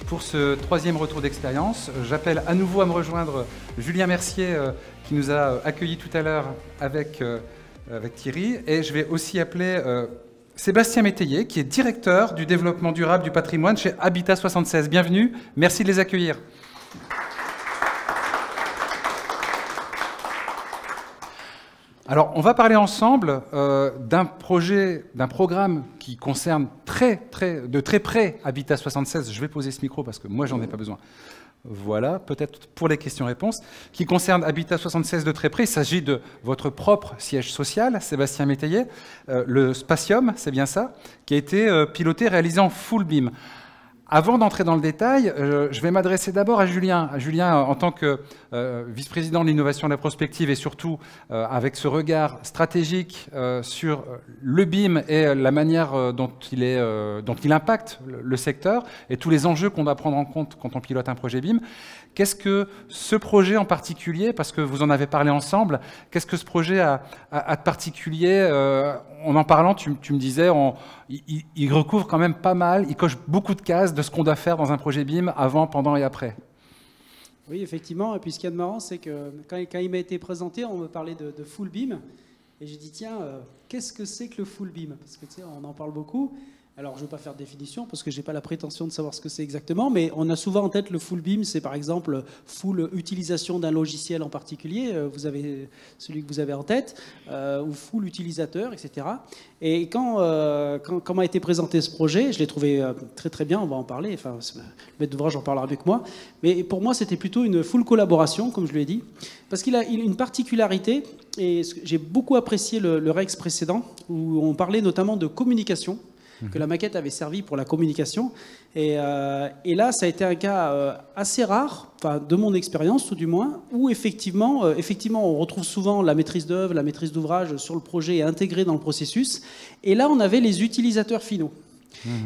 pour ce troisième retour d'expérience. J'appelle à nouveau à me rejoindre Julien Mercier qui nous a accueillis tout à l'heure avec Thierry. Et je vais aussi appeler Sébastien Métayer qui est directeur du développement durable du patrimoine chez Habitat 76. Bienvenue, merci de les accueillir. Alors, on va parler ensemble d'un programme qui concerne de très près Habitat 76. Je vais poser ce micro parce que moi, j'en ai pas besoin. Voilà, peut-être pour les questions-réponses. Qui concerne Habitat 76 de très près. Il s'agit de votre propre siège social, Sébastien Métayer, le Spatium, c'est bien ça, qui a été piloté, réalisé en full BIM. Avant d'entrer dans le détail, je vais m'adresser d'abord à Julien. Julien, en tant que vice-président de l'innovation et de la prospective et surtout avec ce regard stratégique sur le BIM et la manière dont il impacte le secteur et tous les enjeux qu'on doit prendre en compte quand on pilote un projet BIM. Qu'est-ce que ce projet en particulier, parce que vous en avez parlé ensemble, qu'est-ce que ce projet a de particulier en parlant, tu me disais, il recouvre quand même pas mal, il coche beaucoup de cases de ce qu'on doit faire dans un projet BIM avant, pendant et après. Oui, effectivement. Et puis ce qu'il y a de marrant, c'est que quand il m'a été présenté, on me parlait de full BIM. Et j'ai dit, tiens, qu'est-ce que c'est que le full BIM? Parce que tu sais, on en parle beaucoup. Alors, je ne vais pas faire de définition parce que je n'ai pas la prétention de savoir ce que c'est exactement, mais on a souvent en tête le full BIM, c'est par exemple full utilisation d'un logiciel en particulier, vous avez celui que vous avez en tête, ou full utilisateur, etc. Et quand m'a été présenté ce projet, je l'ai trouvé très très bien, on va en parler, enfin, le maître d'ouvrage en parlera avec moi, mais pour moi c'était plutôt une full collaboration, comme je lui ai dit, parce qu'il a une particularité, et j'ai beaucoup apprécié le Rex précédent, où on parlait notamment de communication, que la maquette avait servi pour la communication. Et là, ça a été un cas assez rare, enfin, de mon expérience tout du moins, où effectivement, on retrouve souvent la maîtrise d'œuvre, la maîtrise d'ouvrage sur le projet et intégrée dans le processus. Et là, on avait les utilisateurs finaux.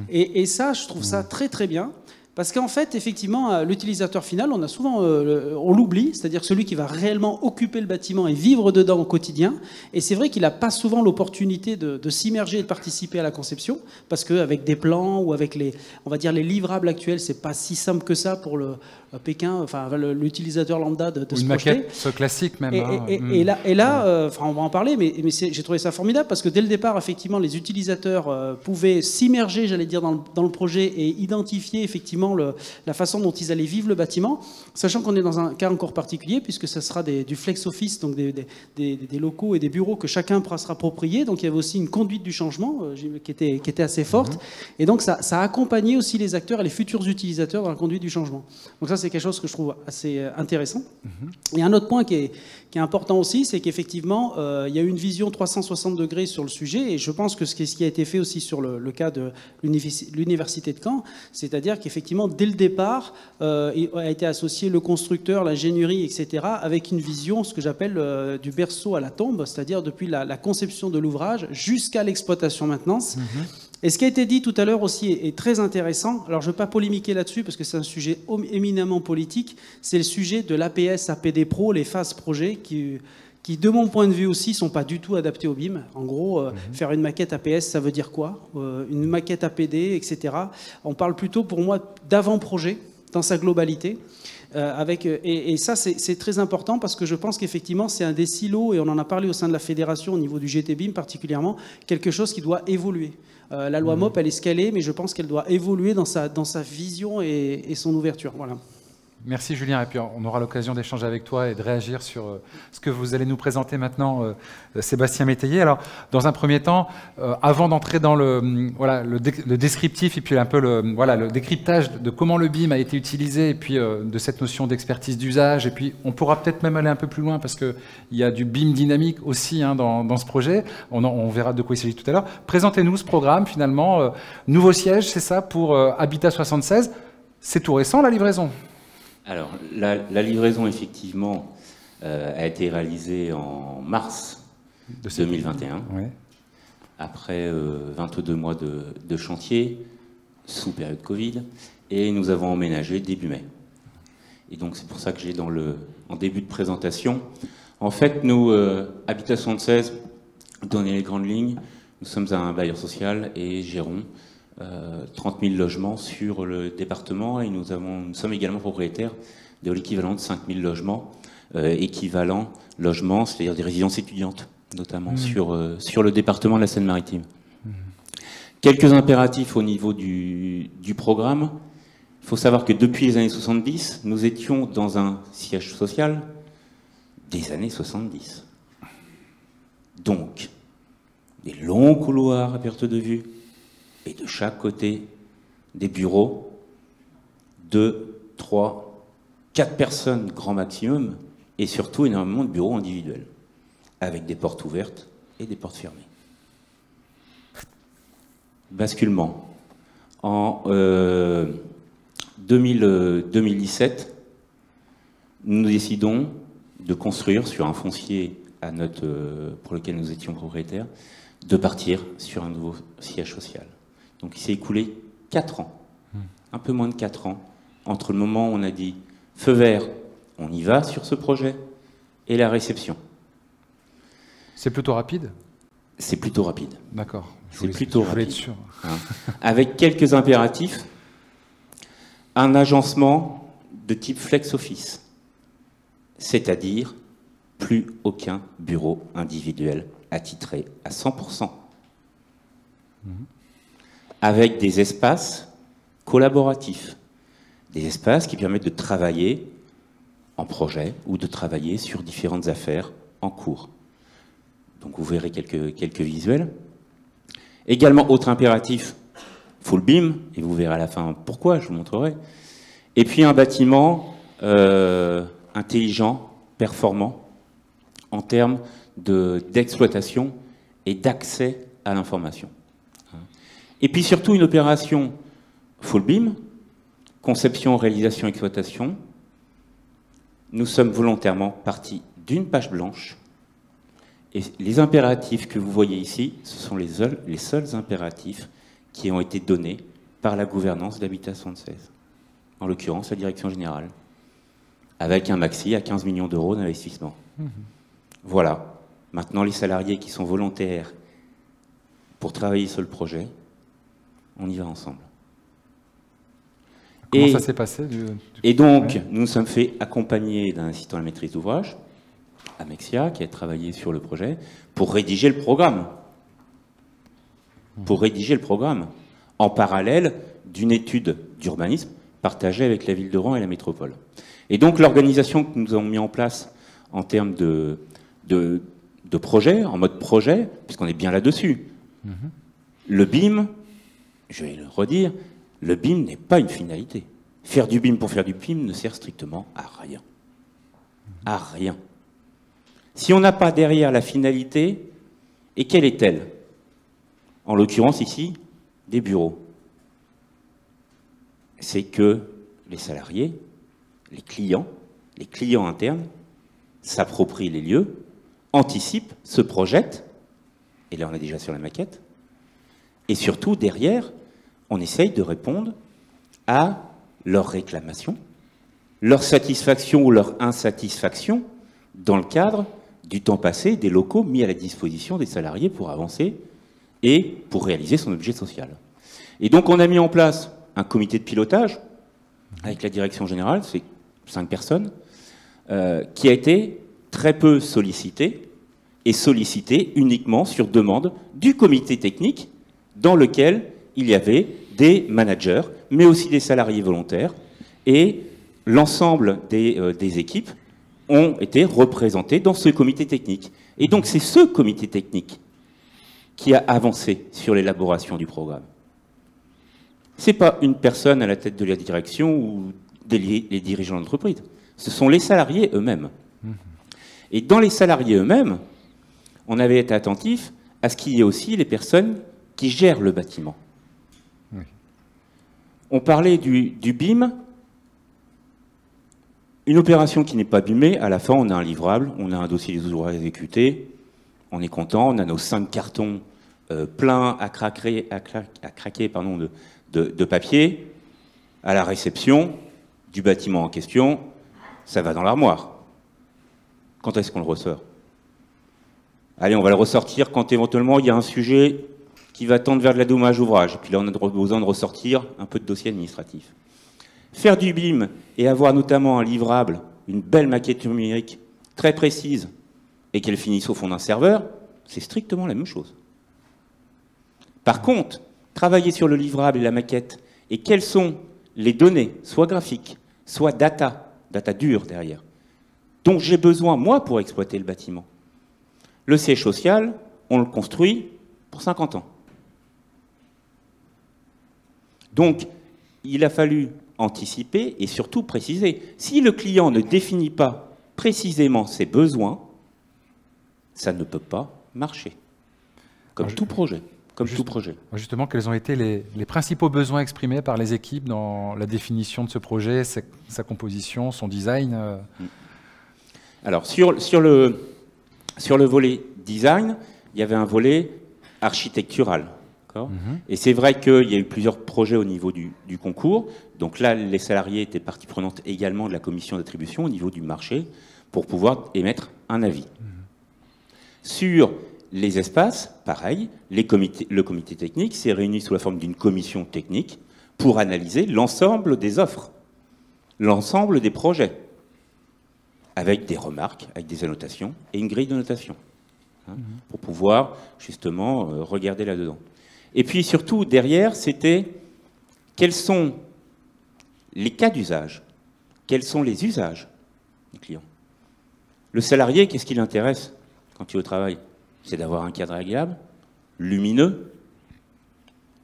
Et ça, je trouve ça très très bien. Parce qu'en fait, effectivement, l'utilisateur final, on a souvent, on l'oublie, c'est-à-dire celui qui va réellement occuper le bâtiment et vivre dedans au quotidien. Et c'est vrai qu'il n'a pas souvent l'opportunité de s'immerger et de participer à la conception, parce qu'avec des plans ou avec on va dire les livrables actuels, c'est pas si simple que ça pour le Pékin, enfin l'utilisateur lambda de se projeter. Une maquette classique même. Et là, enfin, on va en parler, mais j'ai trouvé ça formidable parce que dès le départ, effectivement, les utilisateurs pouvaient s'immerger, j'allais dire, dans le projet et identifier effectivement la façon dont ils allaient vivre le bâtiment, sachant qu'on est dans un cas encore particulier puisque ça sera du flex office, donc des locaux et des bureaux que chacun pourra se approprier. Donc il y avait aussi une conduite du changement qui était assez forte. Et donc ça a accompagné aussi les acteurs et les futurs utilisateurs dans la conduite du changement. Donc ça, c'est quelque chose que je trouve assez intéressant. Et un autre point qui est important aussi, c'est qu'effectivement, il y a eu une vision 360 degrés sur le sujet, et je pense que ce qui a été fait aussi sur le cas de l'université de Caen, c'est-à-dire qu'effectivement, dès le départ, a été associé le constructeur, l'ingénierie, etc., avec une vision, ce que j'appelle du berceau à la tombe, c'est-à-dire depuis la conception de l'ouvrage jusqu'à l'exploitation maintenance. Et ce qui a été dit tout à l'heure aussi est très intéressant. Alors, je ne vais pas polémiquer là-dessus parce que c'est un sujet éminemment politique. C'est le sujet de l'APS, APD Pro, les phases projet qui, de mon point de vue aussi, ne sont pas du tout adaptés au BIM. En gros, faire une maquette APS, ça veut dire quoi? Une maquette APD, etc. On parle plutôt, pour moi, d'avant-projet dans sa globalité. Et ça, c'est très important parce que je pense qu'effectivement, c'est un des silos, et on en a parlé au sein de la fédération, au niveau du GTBIM particulièrement, quelque chose qui doit évoluer. La loi MOP, elle est scalée, mais je pense qu'elle doit évoluer dans sa vision et son ouverture. Voilà. Merci Julien, et puis on aura l'occasion d'échanger avec toi et de réagir sur ce que vous allez nous présenter maintenant, Sébastien Métayer. Alors, dans un premier temps, avant d'entrer dans le descriptif et puis un peu le décryptage de comment le BIM a été utilisé et puis de cette notion d'expertise d'usage, et puis on pourra peut-être même aller un peu plus loin parce qu'il y a du BIM dynamique aussi dans ce projet, on verra de quoi il s'agit tout à l'heure. Présentez-nous ce programme finalement, nouveau siège, c'est ça, pour Habitat 76, c'est tout récent la livraison? Alors, la livraison, effectivement, a été réalisée en mars 2021, après 22 mois de chantier, sous période Covid, et nous avons emménagé début mai. Et donc, c'est pour ça que j'ai en début de présentation. En fait, nous, Habitat 76, donner les grandes lignes, nous sommes un bailleur social et gérons 30 000 logements sur le département, et nous sommes également propriétaires de l'équivalent de 5 000 logements, équivalent logements, c'est-à-dire des résidences étudiantes, notamment sur le département de la Seine-Maritime. Quelques impératifs au niveau du programme. Il faut savoir que depuis les années 70, nous étions dans un siège social des années 70. Donc, des longs couloirs à perte de vue, et de chaque côté, des bureaux, 2, 3, 4 personnes grand maximum, et surtout énormément de bureaux individuels, avec des portes ouvertes et des portes fermées. Basculement. En 2017, nous décidons de construire sur un foncier pour lequel nous étions propriétaires, de partir sur un nouveau siège social. Donc il s'est écoulé 4 ans, un peu moins de 4 ans, entre le moment où on a dit feu vert, on y va sur ce projet, et la réception. C'est plutôt rapide? C'est plutôt rapide. D'accord. C'est plutôt rapide. Être sûr. Hein. Avec quelques impératifs, un agencement de type flex office, c'est-à-dire plus aucun bureau individuel attitré à 100%. Avec des espaces collaboratifs, des espaces qui permettent de travailler en projet ou de travailler sur différentes affaires en cours. Donc vous verrez quelques visuels. Également, autre impératif, full beam, et vous verrez à la fin pourquoi, je vous montrerai. Et puis un bâtiment intelligent, performant, en termes d'exploitation et d'accès à l'information. Et puis surtout une opération full beam, conception, réalisation, exploitation. Nous sommes volontairement partis d'une page blanche, et les impératifs que vous voyez ici, ce sont les seuls impératifs qui ont été donnés par la gouvernance d'Habitat 76, en l'occurrence la direction générale, avec un maxi à 15 millions d'euros d'investissement. Voilà. Maintenant, les salariés qui sont volontaires pour travailler sur le projet, on y va ensemble. Comment ça s'est passé Et donc, nous nous sommes fait accompagner d'un assistant à la maîtrise d'ouvrage, Amexia, qui a travaillé sur le projet, pour rédiger le programme. Pour rédiger le programme, en parallèle d'une étude d'urbanisme partagée avec la ville de Rouen et la métropole. Et donc, l'organisation que nous avons mis en place en termes de projet, en mode projet, puisqu'on est bien là-dessus. Le BIM, je vais le redire, le BIM n'est pas une finalité. Faire du BIM pour faire du BIM ne sert strictement à rien. À rien. Si on n'a pas derrière la finalité, et quelle est-elle? En l'occurrence ici, des bureaux. C'est que les salariés, les clients internes, s'approprient les lieux, anticipent, se projettent, et là on est déjà sur la maquette, et surtout derrière, on essaye de répondre à leurs réclamations, leur satisfaction ou leur insatisfaction dans le cadre du temps passé, des locaux mis à la disposition des salariés pour avancer et pour réaliser son objet social. Et donc on a mis en place un comité de pilotage avec la direction générale, c'est 5 personnes, qui a été très peu sollicité et sollicité uniquement sur demande du comité technique dans lequel il y avait des managers, mais aussi des salariés volontaires, et l'ensemble des équipes ont été représentés dans ce comité technique. Et donc c'est ce comité technique qui a avancé sur l'élaboration du programme. Ce n'est pas une personne à la tête de la direction ou les dirigeants d'entreprise. Ce sont les salariés eux-mêmes. Et dans les salariés eux-mêmes, on avait été attentif à ce qu'il y ait aussi les personnes qui gèrent le bâtiment. Oui. On parlait du BIM. Une opération qui n'est pas BIMée, à la fin, on a un livrable, on a un dossier des ouvrages exécutés, on est content, on a nos 5 cartons pleins à craquer de papier. À la réception du bâtiment en question, ça va dans l'armoire. Quand est-ce qu'on le ressort? Allez, on va le ressortir quand éventuellement il y a un sujet qui va tendre vers de la dommage ouvrage. Et puis là, on a besoin de ressortir un peu de dossier administratif. Faire du BIM et avoir notamment un livrable, une belle maquette numérique très précise et qu'elle finisse au fond d'un serveur, c'est strictement la même chose. Par contre, travailler sur le livrable et la maquette et quelles sont les données, soit graphiques, soit data dure derrière, dont j'ai besoin, moi, pour exploiter le bâtiment. Le siège social, on le construit pour 50 ans. Donc, il a fallu anticiper et surtout préciser. Si le client ne définit pas précisément ses besoins, ça ne peut pas marcher. Comme tout projet. Justement, quels ont été les principaux besoins exprimés par les équipes dans la définition de ce projet, sa composition, son design Alors, sur le volet design, il y avait un volet architectural. Et c'est vrai qu'il y a eu plusieurs projets au niveau du concours. Donc là, les salariés étaient partie prenante également de la commission d'attribution au niveau du marché pour pouvoir émettre un avis. Sur les espaces, pareil, le comité technique s'est réuni sous la forme d'une commission technique pour analyser l'ensemble des offres, l'ensemble des projets, avec des remarques, avec des annotations et une grille de notation, pour pouvoir justement regarder là-dedans. Et puis surtout, derrière, c'était quels sont les cas d'usage, quels sont les usages du client. Le salarié, qu'est-ce qui l'intéresse quand il est au travail? C'est d'avoir un cadre agréable, lumineux.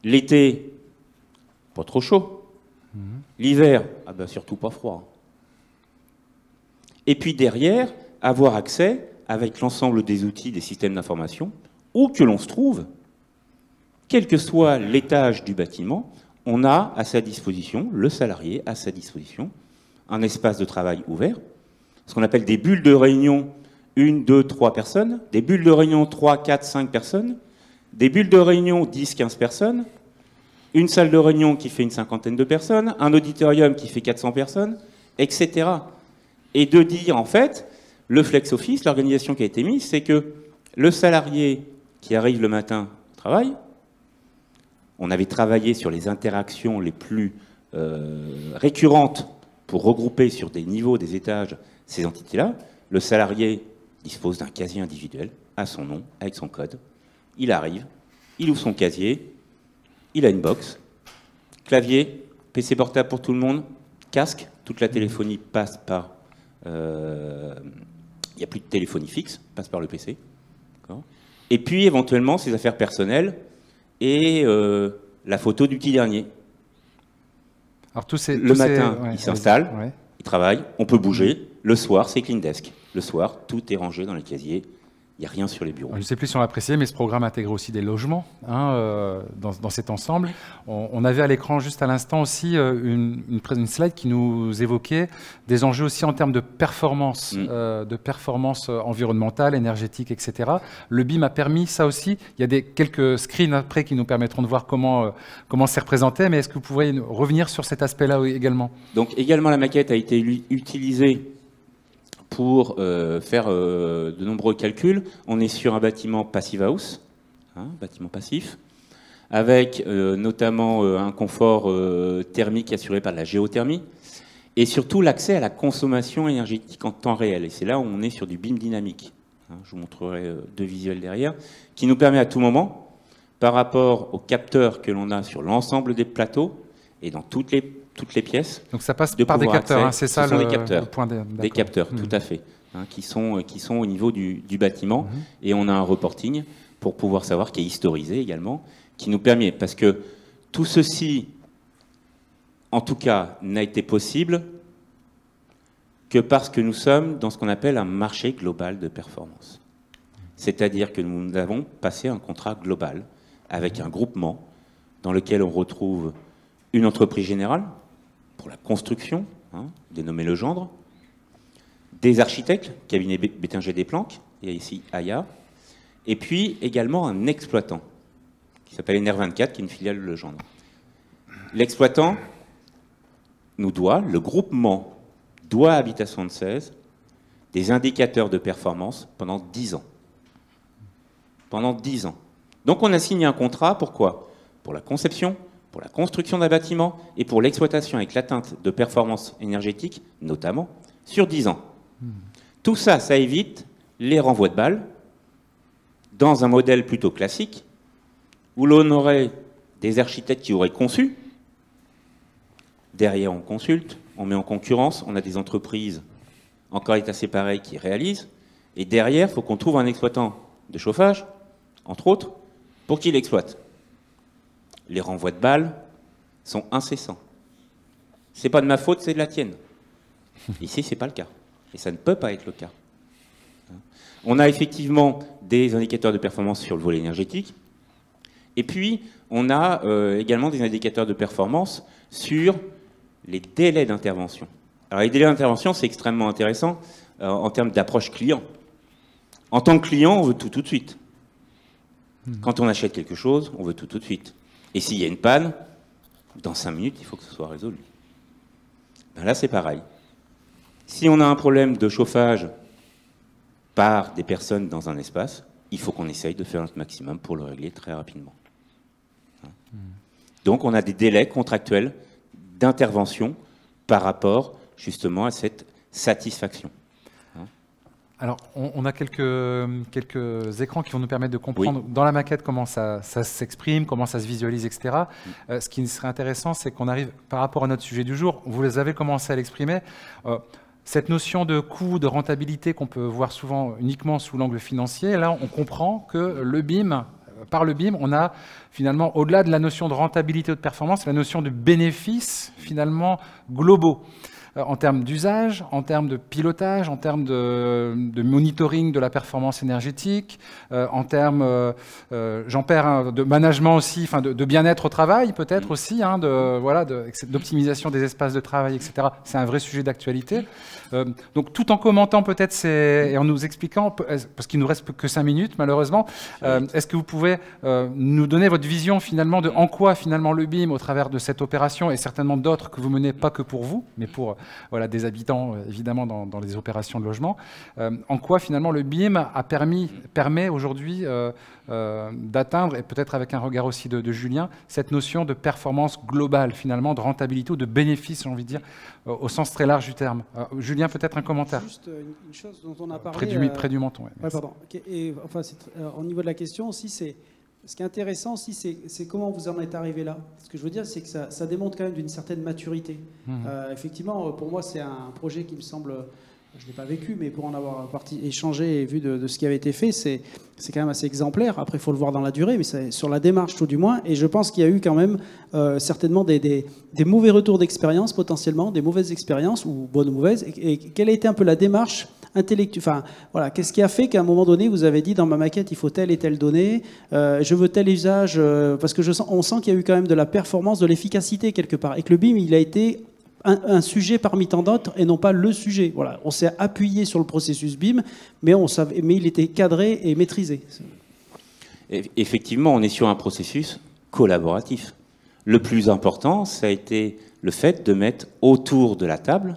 L'été, pas trop chaud. L'hiver, ah ben surtout pas froid. Et puis derrière, avoir accès avec l'ensemble des outils, des systèmes d'information, où que l'on se trouve, quel que soit l'étage du bâtiment, on a à sa disposition, le salarié a à sa disposition, un espace de travail ouvert, ce qu'on appelle des bulles de réunion, 1, 2, 3 personnes, des bulles de réunion 3, 4, 5 personnes, des bulles de réunion 10, 15 personnes, une salle de réunion qui fait une cinquantaine de personnes, un auditorium qui fait 400 personnes, etc. Et de dire, en fait, le flex office, l'organisation qui a été mise, c'est que le salarié qui arrive le matin au travail, on avait travaillé sur les interactions les plus récurrentes pour regrouper sur des niveaux, des étages, ces entités-là. Le salarié dispose d'un casier individuel à son nom, avec son code. Il arrive, il ouvre son casier, il a une box, clavier, PC portable pour tout le monde, casque, toute la téléphonie passe par... il n'y a plus de téléphonie fixe, passe par le PC. Et puis éventuellement ses affaires personnelles et la photo du petit dernier. Alors, le matin, il s'installe, il travaille, on peut bouger. Le soir, c'est clean desk. Le soir, tout est rangé dans les casiers. Il n'y a rien sur les bureaux. Je ne sais plus si on l'a apprécié, mais ce programme intègre aussi des logements dans cet ensemble. On avait à l'écran juste à l'instant aussi une slide qui nous évoquait des enjeux aussi en termes de performance environnementale, énergétique, etc. Le BIM a permis ça aussi. Il y a quelques screens après qui nous permettront de voir comment c'est représenté, mais est-ce que vous pourriez revenir sur cet aspect-là également? Donc également, la maquette a été utilisée pour faire de nombreux calculs. On est sur un bâtiment passive house, bâtiment passif, avec notamment un confort thermique assuré par la géothermie, et surtout l'accès à la consommation énergétique en temps réel. Et c'est là où on est sur du BIM dynamique. Je vous montrerai deux visuels derrière, qui nous permet à tout moment, par rapport aux capteurs que l'on a sur l'ensemble des plateaux, et dans toutes les pièces. Donc ça passe par des capteurs, c'est ça le point des capteurs, tout à fait, qui sont au niveau du bâtiment. Et on a un reporting pour pouvoir savoir, qui est historisé également, qui nous permet, parce que tout ceci, en tout cas, n'a été possible que parce que nous sommes dans ce qu'on appelle un marché global de performance. C'est-à-dire que nous avons passé un contrat global avec un groupement dans lequel on retrouve une entreprise générale pour la construction, dénommée Legendre, des architectes, cabinet Bétinger Desplanques, et ici Aya, et puis également un exploitant qui s'appelle NR24, qui est une filiale de Legendre. L'exploitant nous doit, le groupement doit à Habitat 76 des indicateurs de performance pendant 10 ans. Pendant 10 ans. Donc on a signé un contrat, pourquoi? Pour la conception, pour la construction d'un bâtiment et pour l'exploitation avec l'atteinte de performances énergétiques, notamment, sur 10 ans. Tout ça, ça évite les renvois de balles dans un modèle plutôt classique où l'on aurait des architectes qui auraient conçu. Derrière, on consulte, on met en concurrence, on a des entreprises encore état séparé qui réalisent. Et derrière, il faut qu'on trouve un exploitant de chauffage, entre autres, pour qu'il exploite. Les renvois de balles sont incessants. C'est pas de ma faute, c'est de la tienne. Ici, c'est pas le cas. Et ça ne peut pas être le cas. On a effectivement des indicateurs de performance sur le volet énergétique. Et puis, on a également des indicateurs de performance sur les délais d'intervention. Alors, les délais d'intervention, c'est extrêmement intéressant en termes d'approche client. En tant que client, on veut tout de suite. Quand on achète quelque chose, on veut tout de suite. Et s'il y a une panne, dans 5 minutes, il faut que ce soit résolu. Ben là, c'est pareil. Si on a un problème de chauffage par des personnes dans un espace, il faut qu'on essaye de faire notre maximum pour le régler très rapidement. Donc, on a des délais contractuels d'intervention par rapport, justement, à cette satisfaction. Alors, on a quelques écrans qui vont nous permettre de comprendre dans la maquette comment ça s'exprime, comment ça se visualise, etc. Ce qui serait intéressant, c'est qu'on arrive, par rapport à notre sujet du jour, vous les avez commencé à l'exprimer, cette notion de coût, de rentabilité qu'on peut voir souvent uniquement sous l'angle financier, là, on comprend que le BIM, par le BIM, on a finalement, au-delà de la notion de rentabilité ou de performance, la notion de bénéfices, finalement, globaux. En termes d'usage, en termes de pilotage, en termes de monitoring de la performance énergétique, en termes, j'en perds, de management aussi, enfin de bien-être au travail peut-être aussi, hein, d'optimisation des espaces de travail, etc. C'est un vrai sujet d'actualité. Donc tout en commentant peut-être et en nous expliquant, parce qu'il nous reste que 5 minutes malheureusement, est-ce que vous pouvez nous donner votre vision finalement de en quoi finalement le BIM au travers de cette opération et certainement d'autres que vous menez pas que pour vous, mais pour des habitants, évidemment, dans les opérations de logement. En quoi, finalement, le BIM permet aujourd'hui d'atteindre, et peut-être avec un regard aussi de Julien, cette notion de performance globale, finalement, de rentabilité ou de bénéfice, j'ai envie de dire, au sens très large du terme. Julien, peut-être un commentaire. Juste une chose dont on a parlé... Près du menton, oui. Ouais, pardon. Et, enfin, au niveau de la question aussi, c'est... Ce qui est intéressant aussi, c'est comment vous en êtes arrivé là. Ce que je veux dire, c'est que ça démontre quand même d'une certaine maturité. Effectivement, pour moi, c'est un projet qui me semble, je ne l'ai pas vécu, mais pour en avoir échangé et vu de ce qui avait été fait, c'est quand même assez exemplaire. Après, il faut le voir dans la durée, mais c'est sur la démarche tout du moins. Et je pense qu'il y a eu quand même certainement des mauvais retours d'expérience potentiellement, des mauvaises expériences, ou bonnes ou mauvaises. Et quelle a été un peu la démarche intellectuelle, enfin, voilà, qu'est-ce qui a fait qu'à un moment donné, vous avez dit dans ma maquette, il faut telle et telle donnée, je veux tel usage, parce que on sent qu'il y a eu quand même de la performance, de l'efficacité quelque part, et que le BIM, il a été un sujet parmi tant d'autres et non pas le sujet. Voilà, on s'est appuyé sur le processus BIM, mais il était cadré et maîtrisé. Effectivement, on est sur un processus collaboratif. Le plus important, ça a été le fait de mettre autour de la table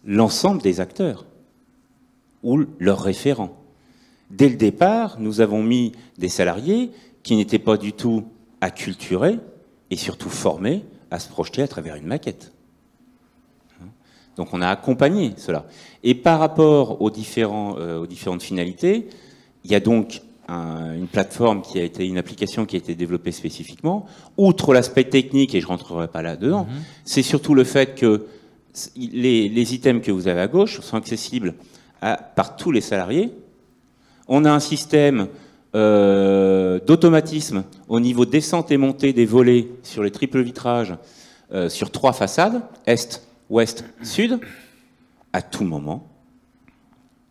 l'ensemble des acteurs ou leurs référents. Dès le départ, nous avons mis des salariés qui n'étaient pas du tout acculturés et surtout formés à se projeter à travers une maquette. Donc on a accompagné cela. Et par rapport aux différentes finalités, il y a donc une plateforme une application qui a été développée spécifiquement. Outre l'aspect technique, et je ne rentrerai pas là-dedans, c'est surtout le fait que les items que vous avez à gauche sont accessibles par tous les salariés. On a un système d'automatisme au niveau descente et montée des volets sur les triples vitrages sur 3 façades, est, ouest, sud. À tout moment,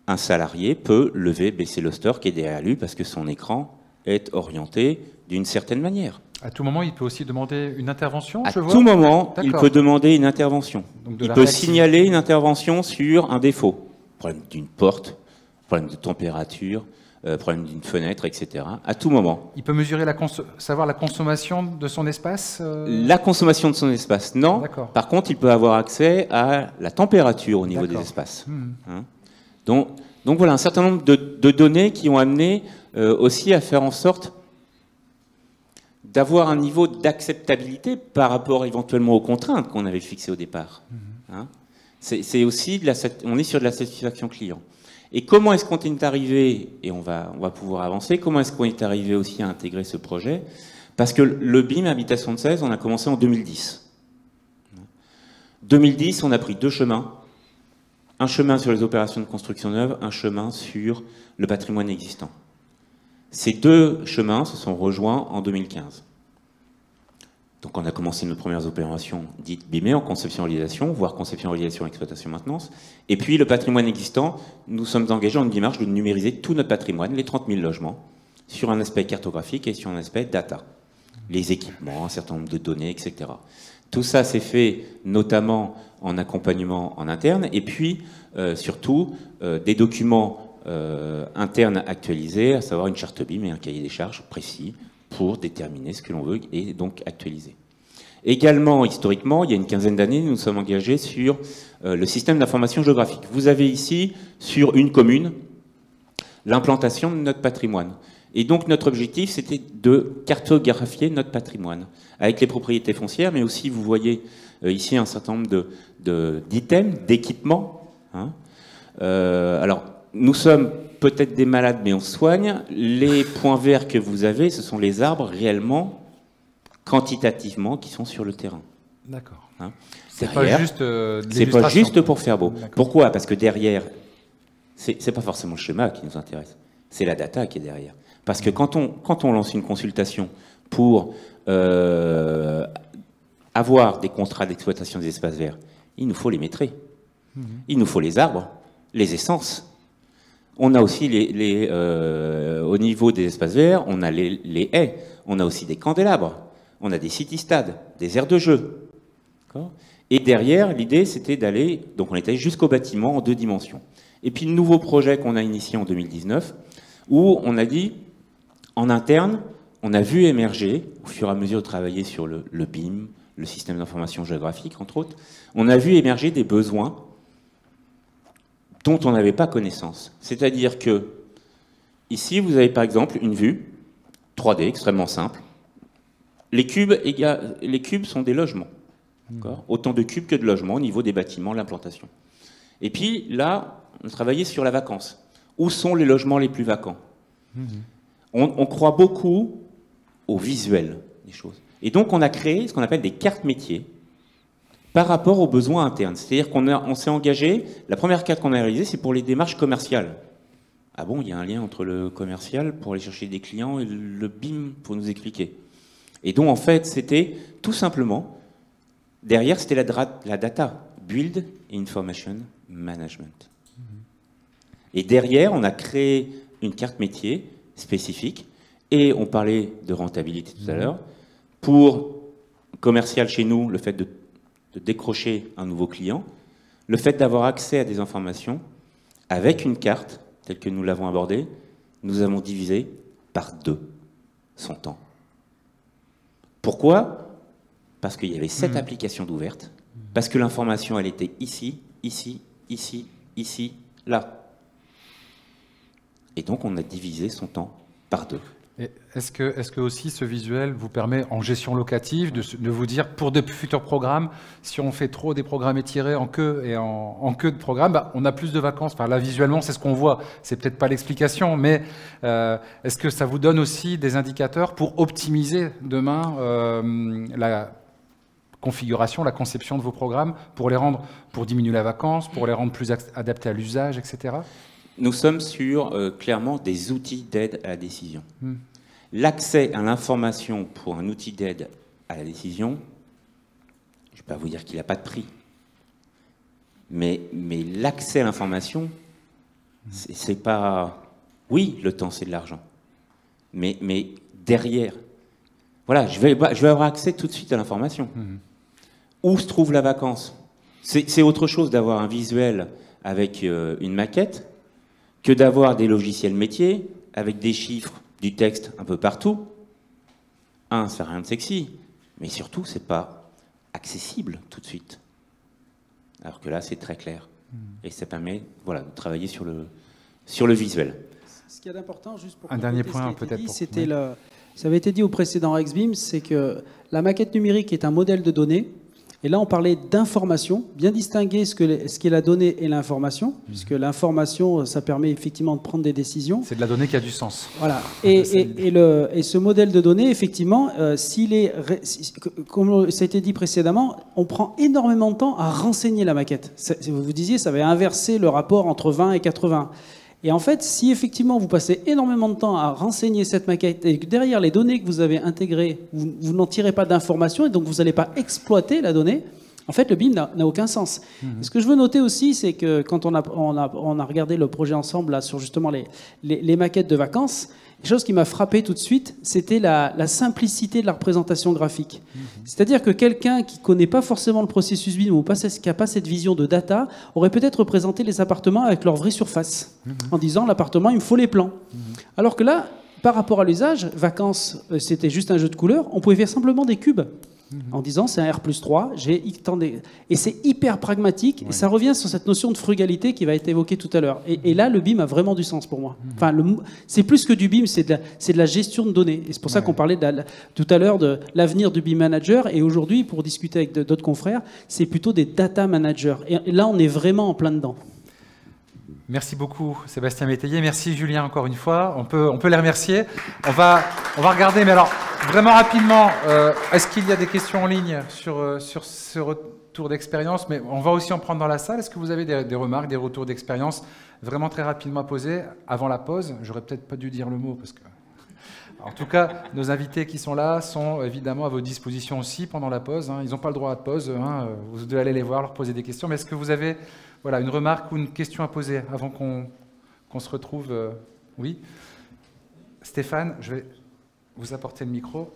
un salarié peut lever, baisser le store qui est derrière lui parce que son écran est orienté d'une certaine manière. À tout moment, il peut aussi demander une intervention, À tout moment, il peut demander une intervention. Il peut signaler une intervention sur un défaut. Problème d'une porte, problème de température, problème d'une fenêtre, etc. À tout moment. Il peut mesurer savoir la consommation de son espace La consommation de son espace, non. Par contre, il peut avoir accès à la température au niveau des espaces. Hein. Donc voilà, un certain nombre de données qui ont amené aussi à faire en sorte d'avoir un niveau d'acceptabilité par rapport éventuellement aux contraintes qu'on avait fixées au départ. Hein. C'est aussi, on est sur de la satisfaction client. Et comment est-ce qu'on est arrivé, et on va pouvoir avancer, comment est-ce qu'on est arrivé aussi à intégrer ce projet? Parce que le BIM Habitat 76, on a commencé en 2010. 2010, on a pris deux chemins. Un chemin sur les opérations de construction neuve, un chemin sur le patrimoine existant. Ces deux chemins se sont rejoints en 2015. Donc on a commencé nos premières opérations dites BIME en conception-réalisation, voire conception-réalisation, exploitation, maintenance. Et puis le patrimoine existant, nous sommes engagés en une démarche de numériser tout notre patrimoine, les 30 000 logements, sur un aspect cartographique et sur un aspect data. Les équipements, un certain nombre de données, etc. Tout ça s'est fait notamment en accompagnement en interne et puis surtout des documents internes actualisés, à savoir une charte BIM et un cahier des charges précis pour déterminer ce que l'on veut et donc actualiser. Également, historiquement, il y a une quinzaine d'années, nous nous sommes engagés sur le système d'information géographique. Vous avez ici, sur une commune, l'implantation de notre patrimoine. Et donc notre objectif, c'était de cartographier notre patrimoine, avec les propriétés foncières, mais aussi, vous voyez ici un certain nombre d'items, d'équipements. Hein. Alors, nous sommes peut-être des malades, mais on soigne. Les points verts que vous avez, ce sont les arbres réellement, quantitativement, qui sont sur le terrain. D'accord. Hein. C'est pas juste c'est pas juste pour faire beau. D'accord. Pourquoi? Parce que derrière, c'est pas forcément le schéma qui nous intéresse, c'est la data qui est derrière. Parce que quand on lance une consultation pour avoir des contrats d'exploitation des espaces verts, il nous faut les maîtriser. Il nous faut les arbres, les essences. On a aussi au niveau des espaces verts, on a les haies, on a aussi des candélabres, on a des city-stades, des aires de jeu. Et derrière, l'idée, c'était d'aller, donc on est allé jusqu'au bâtiment en 2 dimensions. Et puis le nouveau projet qu'on a initié en 2019, où on a dit, en interne, on a vu émerger, au fur et à mesure de travailler sur le BIM, le système d'information géographique, entre autres, on a vu émerger des besoins dont on n'avait pas connaissance. C'est-à-dire que, ici, vous avez par exemple une vue 3D extrêmement simple. Les cubes sont des logements. Autant de cubes que de logements au niveau des bâtiments, l'implantation. Et puis là, on travaillait sur la vacance. Où sont les logements les plus vacants? On croit beaucoup au visuel des choses. Et donc on a créé ce qu'on appelle des cartes métiers par rapport aux besoins internes. C'est-à-dire qu'on s'est engagé, la première carte qu'on a réalisée, c'est pour les démarches commerciales. Ah bon, il y a un lien entre le commercial pour aller chercher des clients et le BIM pour nous expliquer. Et donc en fait, c'était tout simplement, derrière c'était la data, Build Information Management. Et derrière, on a créé une carte métier spécifique, et on parlait de rentabilité tout à l'heure. Pour commercial chez nous, le fait de décrocher un nouveau client, le fait d'avoir accès à des informations, avec une carte, telle que nous l'avons abordée, nous avons divisé par 2 son temps. Pourquoi? Parce qu'il y avait 7 applications d'ouvertes, parce que l'information, elle était ici, ici, ici, ici, là. Et donc, on a divisé son temps par 2. Est-ce que aussi ce visuel vous permet, en gestion locative, de vous dire, pour de futurs programmes, si on fait trop des programmes étirés en queue et en queue de programme, bah, on a plus de vacances. Enfin, là, visuellement, c'est ce qu'on voit. C'est peut-être pas l'explication, mais est-ce que ça vous donne aussi des indicateurs pour optimiser demain la configuration, la conception de vos programmes, pour diminuer la vacance, pour les rendre plus adaptés à l'usage, etc. Nous sommes sur, clairement, des outils d'aide à la décision. L'accès à l'information pour un outil d'aide à la décision, je ne vais pas vous dire qu'il n'a pas de prix, mais l'accès à l'information, c'est pas... Oui, le temps, c'est de l'argent. Mais derrière, voilà, je vais avoir accès tout de suite à l'information. Où se trouve la vacance? C'est autre chose d'avoir un visuel avec une maquette, que d'avoir des logiciels métiers avec des chiffres, du texte un peu partout. Ça n'a rien de sexy, mais surtout, c'est pas accessible tout de suite. Alors que là, c'est très clair. Et ça permet, voilà, de travailler sur le visuel. Ce qu'il y a d'important, juste pour un dernier point peut-être, c'était Ça avait été dit au précédent RexBeam, c'est que la maquette numérique est un modèle de données. Et là, on parlait d'information, bien distinguer ce qu'est la donnée et l'information, puisque l'information, ça permet effectivement de prendre des décisions. C'est de la donnée qui a du sens. Voilà. Et ce modèle de données, effectivement, comme ça a été dit précédemment, on prend énormément de temps à renseigner la maquette. Vous disiez, ça va inverser le rapport entre 20 et 80. Et en fait, si effectivement vous passez énormément de temps à renseigner cette maquette et que derrière les données que vous avez intégrées, vous n'en tirez pas d'informations et donc vous n'allez pas exploiter la donnée, en fait, le BIM n'a aucun sens. Ce que je veux noter aussi, c'est que quand on a regardé le projet ensemble là, sur justement les maquettes de vacances, quelque chose qui m'a frappé tout de suite, c'était la simplicité de la représentation graphique. C'est-à-dire que quelqu'un qui ne connaît pas forcément le processus BIM ou qui n'a pas cette vision de data aurait peut-être représenté les appartements avec leur vraie surface, en disant l'appartement, il me faut les plans. Alors que là, par rapport à l'usage, vacances, c'était juste un jeu de couleurs, on pouvait faire simplement des cubes. En disant c'est un R+3, j'ai X temps et c'est hyper pragmatique, et ça revient sur cette notion de frugalité qui va être évoquée tout à l'heure. Et là, le BIM a vraiment du sens pour moi. Enfin, c'est plus que du BIM, c'est de la gestion de données. Et c'est pour ça qu'on parlait tout à l'heure de l'avenir du BIM manager. Et aujourd'hui, pour discuter avec d'autres confrères, c'est plutôt des data managers. Et là, on est vraiment en plein dedans. Merci beaucoup Sébastien Métayer, merci Julien encore une fois, on peut les remercier. On va regarder, mais alors vraiment rapidement, est-ce qu'il y a des questions en ligne sur ce retour d'expérience? Mais on va aussi en prendre dans la salle. Est-ce que vous avez des remarques, des retours d'expérience vraiment très rapidement à poser avant la pause? J'aurais peut-être pas dû dire le mot parce que... En tout cas, nos invités qui sont là sont évidemment à votre disposition aussi pendant la pause. Ils n'ont pas le droit à de pause, vous devez aller les voir, leur poser des questions. Mais est-ce que vous avez une remarque ou une question à poser avant qu'on se retrouve? Oui. Stéphane, je vais vous apporter le micro.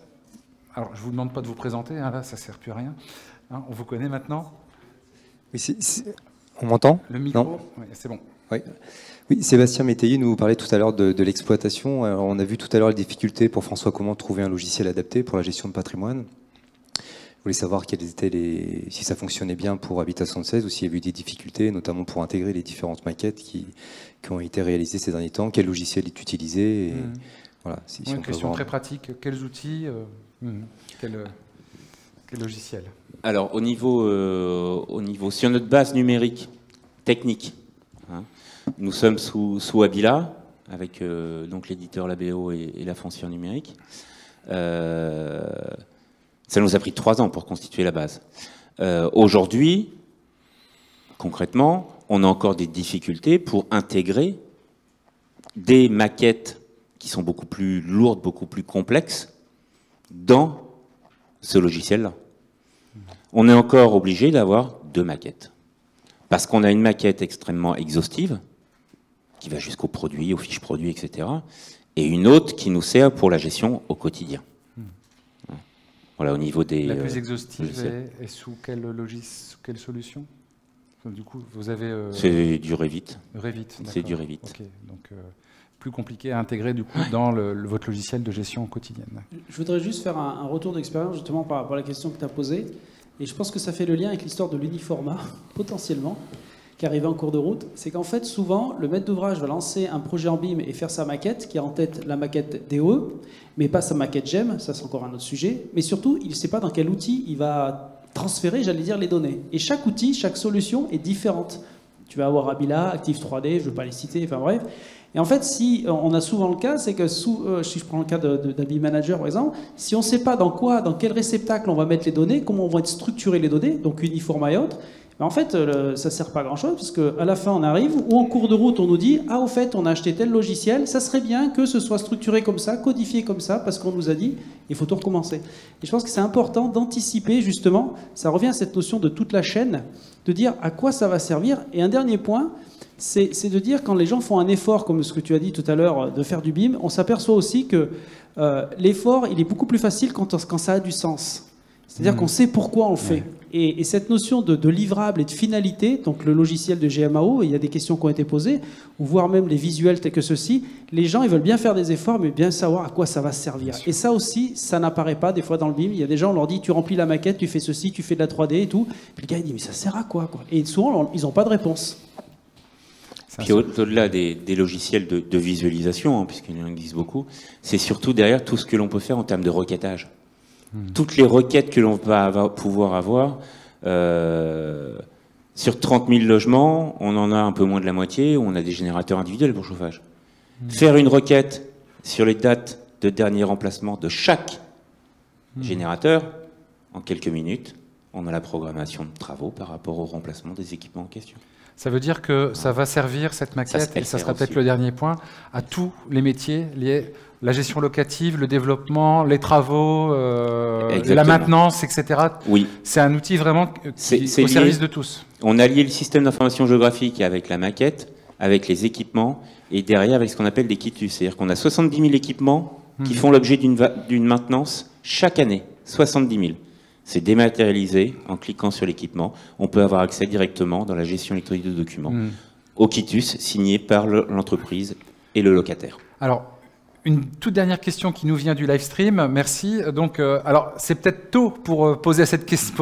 Alors, je ne vous demande pas de vous présenter, là, ça ne sert plus à rien. On vous connaît maintenant. Oui, on m'entend? Le micro, oui, c'est bon. Oui, Sébastien Métayer nous parlait tout à l'heure de l'exploitation. On a vu tout à l'heure les difficultés pour François Comment de trouver un logiciel adapté pour la gestion de patrimoine. Je voulais savoir si ça fonctionnait bien pour Habitat 76 ou s'il y avait eu des difficultés, notamment pour intégrer les différentes maquettes qui ont été réalisées ces derniers temps. Quel logiciel est utilisé et, voilà, une question très pratique. Quels outils, quel logiciel? Alors, au niveau sur notre base numérique, technique, nous sommes sous Habila, avec donc l'éditeur Labéo et la foncière numérique. Ça nous a pris 3 ans pour constituer la base. Aujourd'hui, concrètement, on a encore des difficultés pour intégrer des maquettes qui sont beaucoup plus lourdes, beaucoup plus complexes dans ce logiciel-là. On est encore obligé d'avoir 2 maquettes. Parce qu'on a une maquette extrêmement exhaustive, qui va jusqu'au produit, aux fiches produits, etc. Et une autre qui nous sert pour la gestion au quotidien. Voilà, au niveau des... La plus exhaustive est sous quelle solution? Du coup, vous avez... C'est du Revit. Revit, c'est du Revit. Okay. Donc, plus compliqué à intégrer du coup dans votre logiciel de gestion quotidienne. Je voudrais juste faire un retour d'expérience justement par rapport à la question que tu as posée. Et je pense que ça fait le lien avec l'histoire de l'uniformat, potentiellement, qui arrive en cours de route. C'est qu'en fait, souvent, le maître d'ouvrage va lancer un projet en BIM et faire sa maquette, qui a en tête la maquette DOE, mais pas sa maquette GEM, ça c'est encore un autre sujet. Mais surtout, il ne sait pas dans quel outil il va transférer, j'allais dire, les données. Et chaque outil, chaque solution est différente. Tu vas avoir Habila, Active 3D, je ne veux pas les citer, enfin bref. Et en fait, si on a souvent le cas, c'est que si je prends le cas d'un BIM manager par exemple, si on ne sait pas dans quel réceptacle on va mettre les données, comment on va être structuré les données, donc uniforme et autres, en fait, ça ne sert pas à grand-chose, parce qu'à la fin, on arrive, ou en cours de route, on nous dit « Ah, au fait, on a acheté tel logiciel, ça serait bien que ce soit structuré comme ça, codifié comme ça, parce qu'on nous a dit, il faut tout recommencer. » Et je pense que c'est important d'anticiper, justement, ça revient à cette notion de toute la chaîne, de dire à quoi ça va servir. Et un dernier point, c'est de dire, quand les gens font un effort, comme ce que tu as dit tout à l'heure, de faire du BIM, on s'aperçoit aussi que l'effort, il est beaucoup plus facile quand ça a du sens. C'est-à-dire qu'on sait pourquoi on le fait. Et cette notion de livrable et de finalité, donc le logiciel de GMAO, il y a des questions qui ont été posées, ou voire même les visuels tels que ceux-ci, les gens ils veulent bien faire des efforts, mais bien savoir à quoi ça va servir. Et ça aussi, ça n'apparaît pas des fois dans le BIM. Il y a des gens, on leur dit, tu remplis la maquette, tu fais ceci, tu fais de la 3D et tout. Puis le gars, il dit, mais ça sert à quoi? Et souvent, ils n'ont pas de réponse. Puis au-delà des logiciels de visualisation, hein, puisqu'il en existe beaucoup, c'est surtout derrière tout ce que l'on peut faire en termes de requêtage. Toutes les requêtes que l'on va pouvoir avoir, sur 30 000 logements, on en a un peu moins de la moitié, où on a des générateurs individuels pour chauffage. Faire une requête sur les dates de dernier remplacement de chaque générateur, en quelques minutes, on a la programmation de travaux par rapport au remplacement des équipements en question. Ça veut dire que ça va servir, cette maquette, et ça sera peut-être le dernier point, à tous les métiers liés, la gestion locative, le développement, les travaux, la maintenance, etc. Oui. C'est un outil vraiment au service de tous. On a lié le système d'information géographique avec la maquette, avec les équipements, et derrière avec ce qu'on appelle des quitus. C'est-à-dire qu'on a 70 000 équipements qui font l'objet d'une maintenance chaque année. 70 000. C'est dématérialisé en cliquant sur l'équipement. On peut avoir accès directement dans la gestion électronique de documents au quitus signé par l'entreprise et le locataire. Alors, une toute dernière question qui nous vient du live stream. Merci. Donc, alors, c'est peut-être tôt pour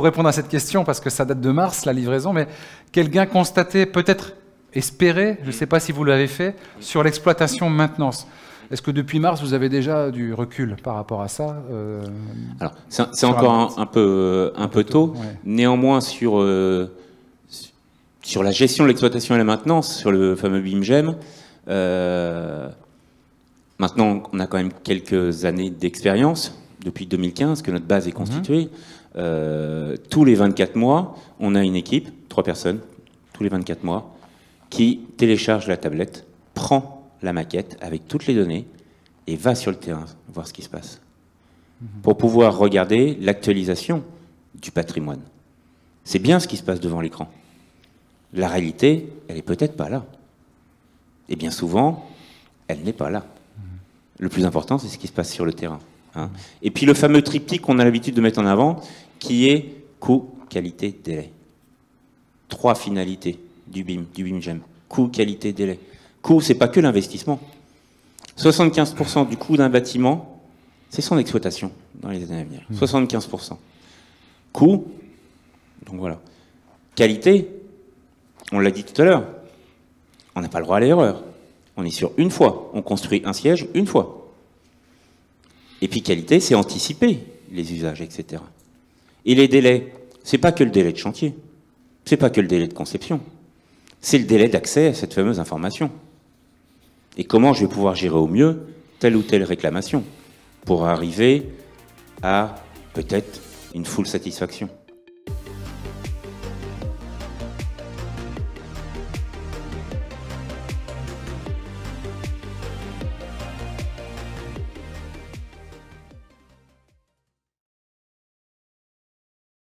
répondre à cette question parce que ça date de mars, la livraison, mais quel gain constaté, peut-être espéré, je ne sais pas si vous l'avez fait, sur l'exploitation maintenance? Est-ce que depuis mars, vous avez déjà du recul par rapport à ça Alors, c'est encore un peu tôt. Ouais. Néanmoins, sur la gestion de l'exploitation et la maintenance, sur le fameux BIMGEM, maintenant, on a quand même quelques années d'expérience, depuis 2015, que notre base est constituée. Tous les 24 mois, on a une équipe, 3 personnes, tous les 24 mois, qui télécharge la tablette, prend la maquette avec toutes les données et va sur le terrain voir ce qui se passe pour pouvoir regarder l'actualisation du patrimoine. C'est bien ce qui se passe devant l'écran. La réalité, elle est peut-être pas là. Et bien souvent, elle n'est pas là. Le plus important, c'est ce qui se passe sur le terrain. Hein. Et puis le fameux triptyque qu'on a l'habitude de mettre en avant, qui est coût, qualité, délai. 3 finalités du BIMGEM. Coût, qualité, délai. Coût, c'est pas que l'investissement. 75% du coût d'un bâtiment, c'est son exploitation dans les années à venir. 75%. Coût, donc voilà. Qualité, on l'a dit tout à l'heure, on n'a pas le droit à l'erreur. On est sur une fois. On construit un siège une fois. Et puis qualité, c'est anticiper les usages, etc. Et les délais, c'est pas que le délai de chantier. C'est pas que le délai de conception. C'est le délai d'accès à cette fameuse information. Et comment je vais pouvoir gérer au mieux telle ou telle réclamation pour arriver à peut-être une full satisfaction.